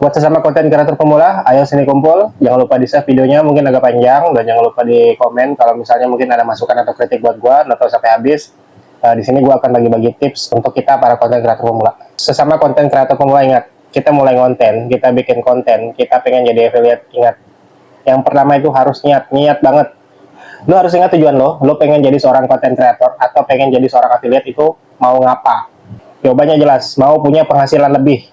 Buat sesama konten kreator pemula, ayo sini kumpul. Jangan lupa di-save videonya, mungkin agak panjang, dan jangan lupa di komen kalau misalnya mungkin ada masukan atau kritik buat gua, atau sampai habis. Di sini gua akan bagi-bagi tips untuk kita para konten kreator pemula. Sesama konten kreator pemula, ingat, kita mulai konten, kita bikin konten, kita pengen jadi affiliate, ingat. Yang pertama itu harus niat banget. Lo harus ingat tujuan lo pengen jadi seorang konten kreator atau pengen jadi seorang affiliate itu mau ngapa? Jawabannya jelas, mau punya penghasilan lebih,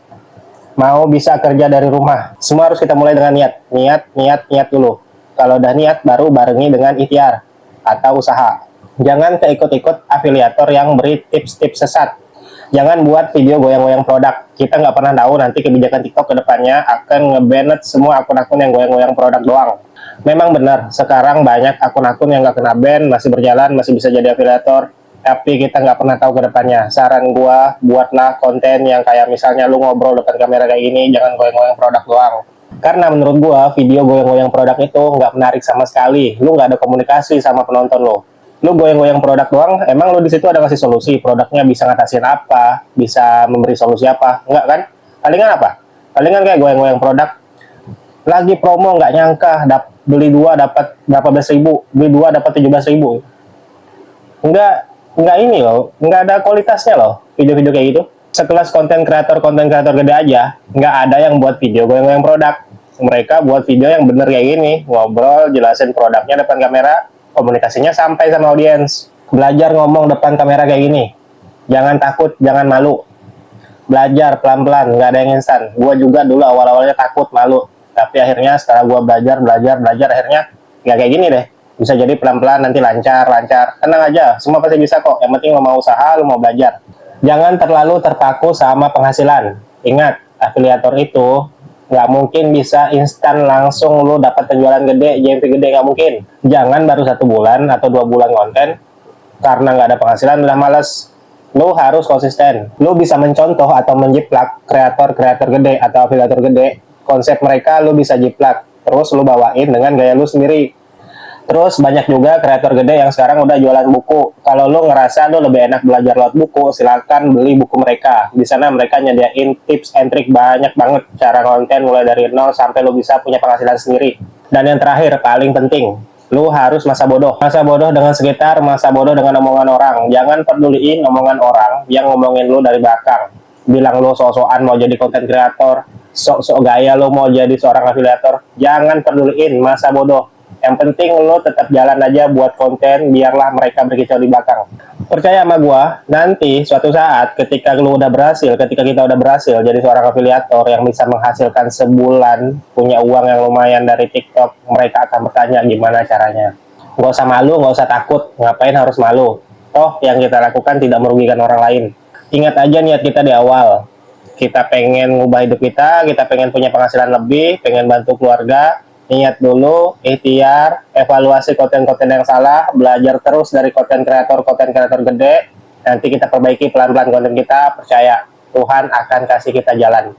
mau bisa kerja dari rumah. Semua harus kita mulai dengan niat dulu. Kalau udah niat, baru barengi dengan ikhtiar atau usaha. Jangan keikut-ikut afiliator yang beri tips-tips sesat. Jangan buat video goyang-goyang produk. Kita nggak pernah tahu nanti kebijakan TikTok kedepannya akan nge-banned semua akun-akun yang goyang-goyang produk doang. Memang benar, sekarang banyak akun-akun yang nggak kena ban, masih berjalan, masih bisa jadi afiliator. Tapi kita nggak pernah tahu ke depannya. Saran gua, buatlah konten yang kayak misalnya lu ngobrol depan kamera kayak gini, jangan goyang-goyang produk doang. Karena menurut gua, video goyang-goyang produk itu nggak menarik sama sekali. Lu nggak ada komunikasi sama penonton lu. Lu goyang-goyang produk doang, emang lu di situ ada ngasih solusi, produknya bisa ngatasin apa, bisa memberi solusi apa? Enggak kan? Palingan apa? Palingan kayak goyang-goyang produk, lagi promo nggak nyangka, beli dua dapat berapa belas ribu, beli dua dapat 17.000. Enggak ini loh, enggak ada kualitasnya loh video-video kayak gitu. Sekelas konten kreator gede aja, nggak ada yang buat video goyang-goyang produk. Mereka buat video yang bener kayak gini, ngobrol, jelasin produknya depan kamera, komunikasinya sampai sama audiens. Belajar ngomong depan kamera kayak gini, jangan takut, jangan malu. Belajar pelan-pelan, nggak ada yang instan. Gua juga dulu awal-awalnya takut, malu, tapi akhirnya setelah gua belajar, akhirnya nggak kayak gini deh. Bisa jadi pelan-pelan, nanti lancar. Tenang aja, semua pasti bisa kok. Yang penting lo mau usaha, lo mau belajar. Jangan terlalu terpaku sama penghasilan. Ingat, afiliator itu nggak mungkin bisa instan langsung lo dapat penjualan gede, JMP gede, nggak mungkin. Jangan baru 1 bulan atau 2 bulan konten, karena nggak ada penghasilan, udah males. Lo harus konsisten. Lo bisa mencontoh atau menjiplak kreator-kreator gede atau afiliator gede. Konsep mereka lo bisa jiplak. Terus lo bawain dengan gaya lo sendiri. Terus banyak juga kreator gede yang sekarang udah jualan buku. Kalau lo ngerasa lo lebih enak belajar lewat buku, silakan beli buku mereka. Di sana mereka nyediain tips and trick banyak banget cara konten mulai dari nol sampai lo bisa punya penghasilan sendiri. Dan yang terakhir, paling penting, lo harus masa bodoh. Masa bodoh dengan sekitar, masa bodoh dengan omongan orang. Jangan peduliin omongan orang yang ngomongin lo dari belakang. Bilang lo sok-sokan mau jadi konten kreator, sok-sok gaya lo mau jadi seorang afiliator. Jangan peduliin masa bodoh. Yang penting lo tetap jalan aja buat konten, biarlah mereka berkicau di belakang. Percaya sama gua, nanti suatu saat ketika kita udah berhasil jadi seorang afiliator yang bisa menghasilkan sebulan, punya uang yang lumayan dari TikTok, mereka akan bertanya gimana caranya. Nggak usah malu, nggak usah takut, ngapain harus malu? Toh yang kita lakukan tidak merugikan orang lain. Ingat aja niat kita di awal. Kita pengen ngubah hidup kita pengen punya penghasilan lebih, pengen bantu keluarga. Ingat dulu, ikhtiar, evaluasi konten-konten yang salah, belajar terus dari konten kreator gede, nanti kita perbaiki pelan-pelan konten kita, percaya Tuhan akan kasih kita jalan.